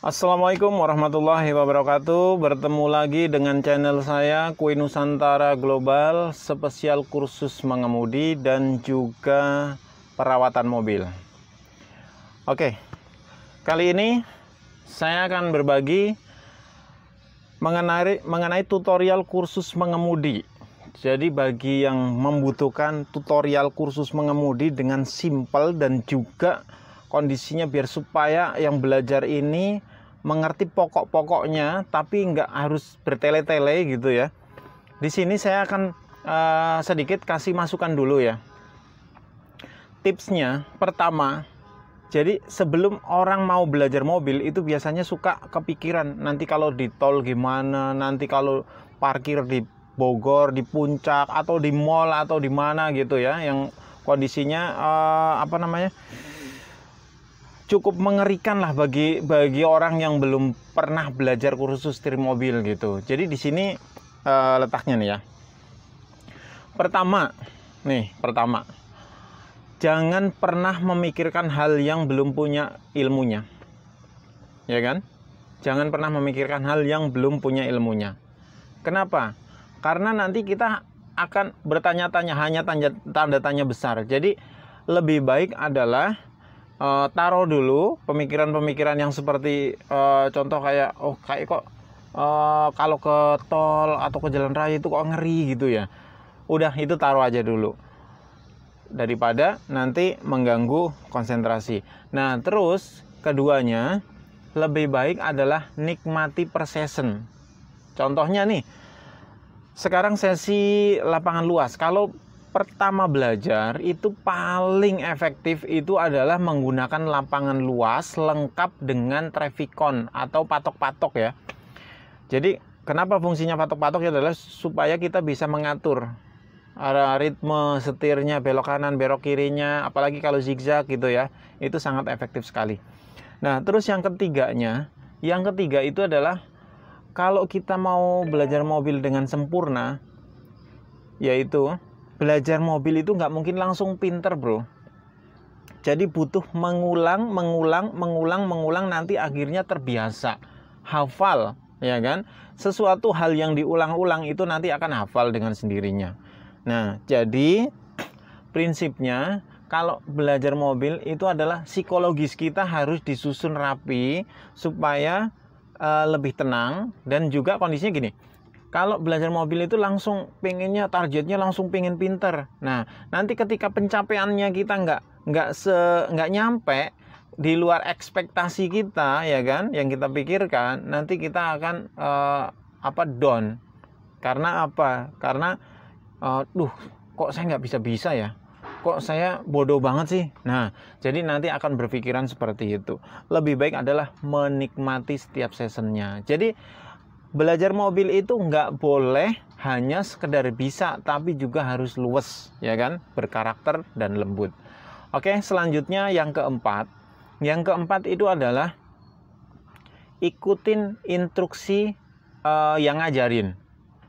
Assalamualaikum warahmatullahi wabarakatuh. Bertemu lagi dengan channel saya Kui Nusantara Global, spesial kursus mengemudi dan juga perawatan mobil. Oke, kali ini saya akan berbagi mengenai tutorial kursus mengemudi. Jadi bagi yang membutuhkan tutorial kursus mengemudi dengan simpel dan juga kondisinya biar supaya yang belajar ini mengerti pokok-pokoknya tapi nggak harus bertele-tele gitu ya. Di sini saya akan sedikit kasih masukan dulu ya. Tipsnya pertama, jadi sebelum orang mau belajar mobil itu biasanya suka kepikiran nanti kalau di tol gimana, nanti kalau parkir di Bogor, di Puncak atau di mall atau di mana gitu ya, yang kondisinya cukup mengerikan lah bagi orang yang belum pernah belajar kursus setir mobil gitu. Jadi di sini letaknya nih ya. Pertama, jangan pernah memikirkan hal yang belum punya ilmunya. Ya kan? Jangan pernah memikirkan hal yang belum punya ilmunya. Kenapa? Karena nanti kita akan bertanya-tanya, hanya tanda tanya besar. Jadi lebih baik adalah taruh dulu pemikiran-pemikiran yang seperti contoh kayak kalau ke tol atau ke jalan raya itu kok ngeri gitu ya. Udah, itu taruh aja dulu daripada nanti mengganggu konsentrasi. Nah, terus keduanya lebih baik adalah nikmati per session. Contohnya nih, sekarang sesi lapangan luas. Kalau pertama belajar itu paling efektif itu adalah menggunakan lapangan luas lengkap dengan trafikon atau patok-patok ya. Jadi kenapa fungsinya patok-patok adalah supaya kita bisa mengatur ritme setirnya, belok kanan, belok kirinya, apalagi kalau zigzag gitu ya. Itu sangat efektif sekali. Nah, terus yang ketiga itu adalah kalau kita mau belajar mobil dengan sempurna, yaitu belajar mobil itu nggak mungkin langsung pinter bro. Jadi butuh mengulang nanti akhirnya terbiasa, hafal ya kan. Sesuatu hal yang diulang-ulang itu nanti akan hafal dengan sendirinya. Nah, jadi prinsipnya kalau belajar mobil itu adalah psikologis kita harus disusun rapi supaya lebih tenang. Dan juga kondisinya gini, kalau belajar mobil itu langsung pengennya, targetnya langsung pengen pinter. Nah, nanti ketika pencapaiannya kita nggak nyampe di luar ekspektasi kita, ya kan, yang kita pikirkan, nanti kita akan down. Karena apa? Karena kok saya nggak bisa ya? Kok saya bodoh banget sih? Nah, jadi nanti akan berpikiran seperti itu. Lebih baik adalah menikmati setiap sessionnya. Jadi belajar mobil itu nggak boleh hanya sekedar bisa, tapi juga harus luwes, ya kan, berkarakter dan lembut. Oke, selanjutnya yang keempat. Yang keempat itu adalah ikutin instruksi yang ngajarin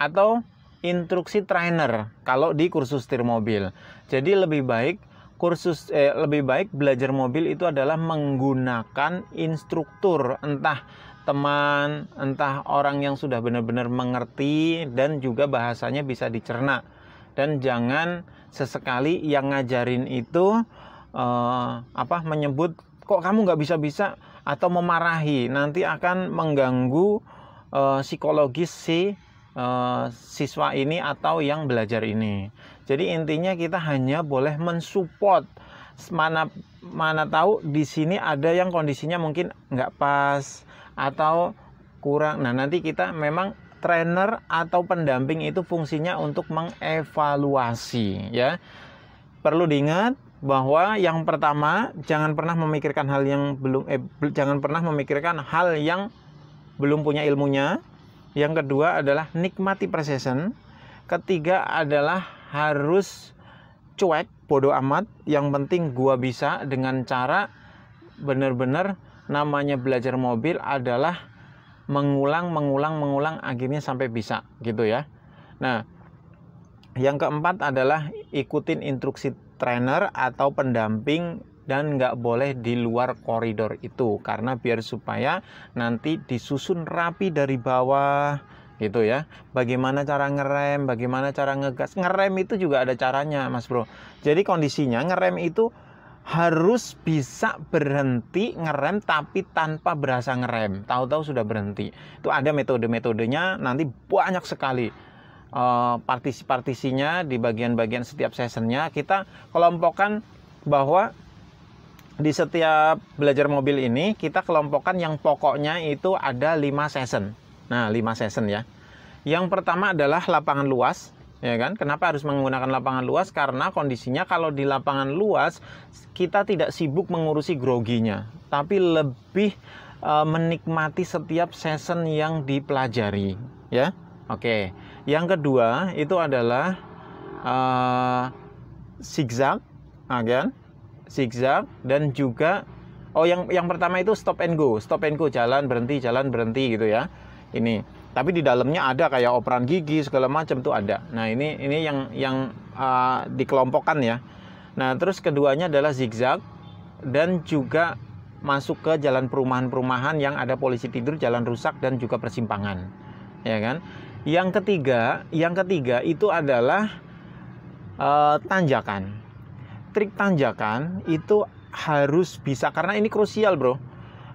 atau instruksi trainer kalau di kursus setir mobil. Jadi lebih baik belajar mobil itu adalah menggunakan instruktur, entah teman, entah orang yang sudah benar-benar mengerti dan juga bahasanya bisa dicerna. Dan jangan sesekali yang ngajarin itu menyebut kok kamu nggak bisa atau memarahi, nanti akan mengganggu psikologis si siswa ini atau yang belajar ini. Jadi intinya kita hanya boleh mensupport. Mana tahu di sini ada yang kondisinya mungkin nggak pas atau kurang. Nah, nanti kita memang trainer atau pendamping itu fungsinya untuk mengevaluasi ya. Perlu diingat bahwa yang pertama, jangan pernah memikirkan hal yang belum punya ilmunya. Yang kedua adalah nikmati per session. Ketiga adalah harus cuek, bodo amat. Yang penting gua bisa, dengan cara benar-benar namanya belajar mobil adalah mengulang akhirnya sampai bisa gitu ya. Nah, yang keempat adalah ikutin instruksi trainer atau pendamping dan nggak boleh di luar koridor itu, karena biar supaya nanti disusun rapi dari bawah gitu ya. Bagaimana cara ngerem, bagaimana cara ngegas. Ngerem itu juga ada caranya, Mas Bro. Jadi kondisinya ngerem itu harus bisa berhenti ngerem tapi tanpa berasa ngerem. Tahu-tahu sudah berhenti. Itu ada metode-metodenya, nanti banyak sekali. Partisi-partisinya di bagian-bagian setiap sessionnya kita kelompokkan, bahwa di setiap belajar mobil ini kita kelompokkan yang pokoknya itu ada 5 session. Nah, 5 session ya. Yang pertama adalah lapangan luas, ya kan? Kenapa harus menggunakan lapangan luas? Karena kondisinya kalau di lapangan luas kita tidak sibuk mengurusi groginya, tapi lebih menikmati setiap session yang dipelajari, ya. Oke. Yang kedua itu adalah zigzag, kan? Zigzag, dan juga yang pertama itu stop and go, jalan berhenti gitu ya. Ini. Tapi di dalamnya ada kayak operan gigi segala macam tuh ada. Nah, ini yang dikelompokkan ya. Nah, terus keduanya adalah zigzag dan juga masuk ke jalan perumahan-perumahan yang ada polisi tidur, jalan rusak dan juga persimpangan. Ya kan? Yang ketiga itu adalah tanjakan. Trik tanjakan itu harus bisa, karena ini krusial, Bro.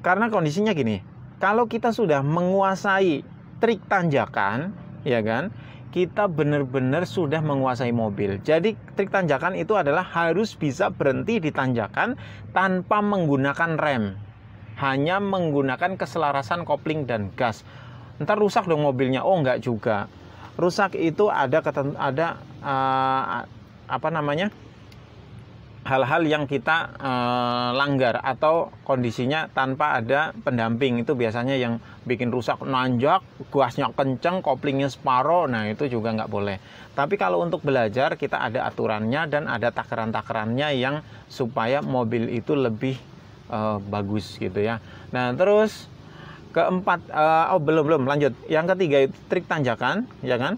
Karena kondisinya gini, kalau kita sudah menguasai trik tanjakan, ya kan, kita benar-benar sudah menguasai mobil. Jadi trik tanjakan itu adalah harus bisa berhenti di tanjakan tanpa menggunakan rem, hanya menggunakan keselarasan kopling dan gas. Ntar rusak dong mobilnya. Oh, enggak juga. Rusak itu ada hal-hal yang kita langgar atau kondisinya tanpa ada pendamping. Itu biasanya yang bikin rusak, nanjak, gasnya kenceng, koplingnya separoh. Nah, itu juga nggak boleh. Tapi kalau untuk belajar kita ada aturannya dan ada takaran-takarannya yang supaya mobil itu lebih bagus gitu ya. Nah, terus keempat, belum lanjut. Yang ketiga itu trik tanjakan, ya kan?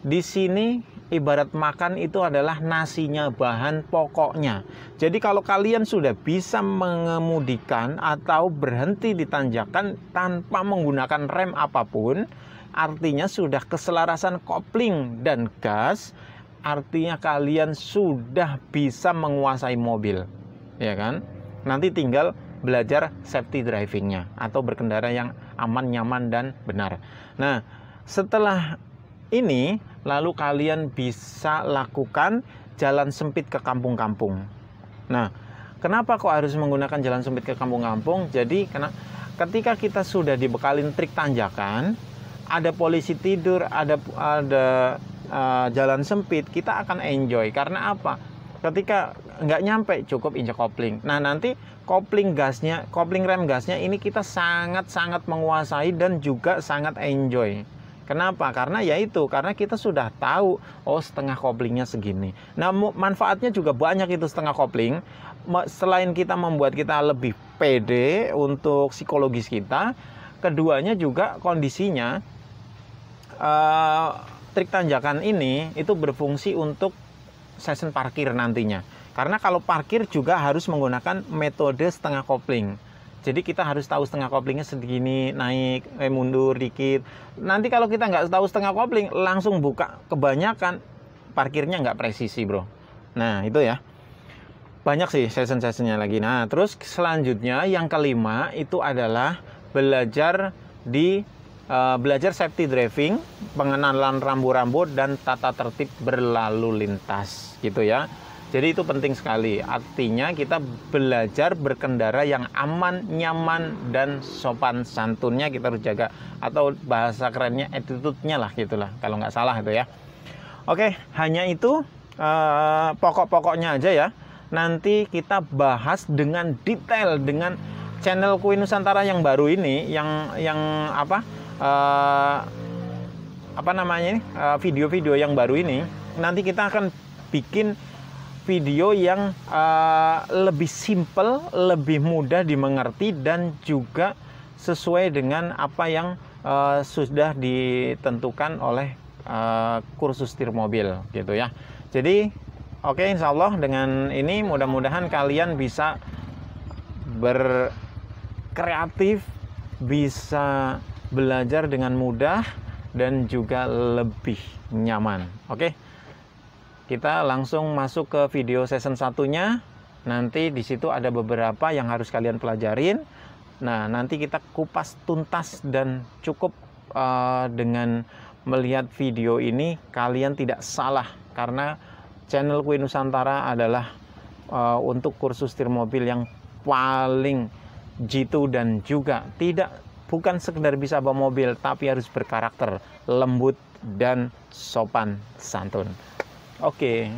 Di sini ibarat makan itu adalah nasinya, bahan pokoknya. Jadi kalau kalian sudah bisa mengemudikan atau berhenti di tanjakan tanpa menggunakan rem apapun, artinya sudah keselarasan kopling dan gas, artinya kalian sudah bisa menguasai mobil, ya kan? Nanti tinggal belajar safety drivingnya atau berkendara yang aman, nyaman, dan benar. Nah, setelah ini lalu kalian bisa lakukan jalan sempit ke kampung-kampung. Nah, kenapa kok harus menggunakan jalan sempit ke kampung-kampung? Jadi ketika kita sudah dibekalin trik tanjakan, ada polisi tidur, ada jalan sempit, kita akan enjoy. Karena apa? Ketika nggak nyampe cukup injak kopling. Nah, nanti kopling rem gasnya ini kita sangat-sangat menguasai dan juga sangat enjoy. Kenapa? Karena karena kita sudah tahu, setengah koplingnya segini. Nah, manfaatnya juga banyak itu setengah kopling. Selain kita membuat kita lebih pede untuk psikologis kita, keduanya juga kondisinya trik tanjakan ini itu berfungsi untuk session parkir nantinya. Karena kalau parkir juga harus menggunakan metode setengah kopling. Jadi kita harus tahu setengah koplingnya segini, naik, mundur dikit. Nanti kalau kita nggak tahu setengah kopling, langsung buka kebanyakan, parkirnya nggak presisi, Bro. Nah, itu ya. Banyak sih session-sessionnya lagi. Nah, terus selanjutnya yang kelima itu adalah belajar safety driving, pengenalan rambu-rambu dan tata tertib berlalu lintas gitu ya. Jadi itu penting sekali. Artinya kita belajar berkendara yang aman, nyaman, dan sopan santunnya kita harus jaga. Atau bahasa kerennya attitude-nya lah gitulah, kalau nggak salah itu ya. Oke, hanya itu pokok-pokoknya aja ya. Nanti kita bahas dengan detail dengan channel Kui Nusantara yang baru ini, video-video yang baru ini. Nanti kita akan bikin video yang lebih simple, lebih mudah dimengerti, dan juga sesuai dengan apa yang sudah ditentukan oleh kursus setir mobil gitu ya. Jadi oke, insya Allah dengan ini mudah-mudahan kalian bisa berkreatif, bisa belajar dengan mudah dan juga lebih nyaman. Oke, kita langsung masuk ke video season satunya. Nanti di situ ada beberapa yang harus kalian pelajarin. Nah, nanti kita kupas tuntas dan cukup dengan melihat video ini kalian tidak salah, karena channel Kui Nusantara adalah untuk kursus setir mobil yang paling jitu dan juga bukan sekedar bisa bawa mobil, tapi harus berkarakter lembut dan sopan santun. Oke.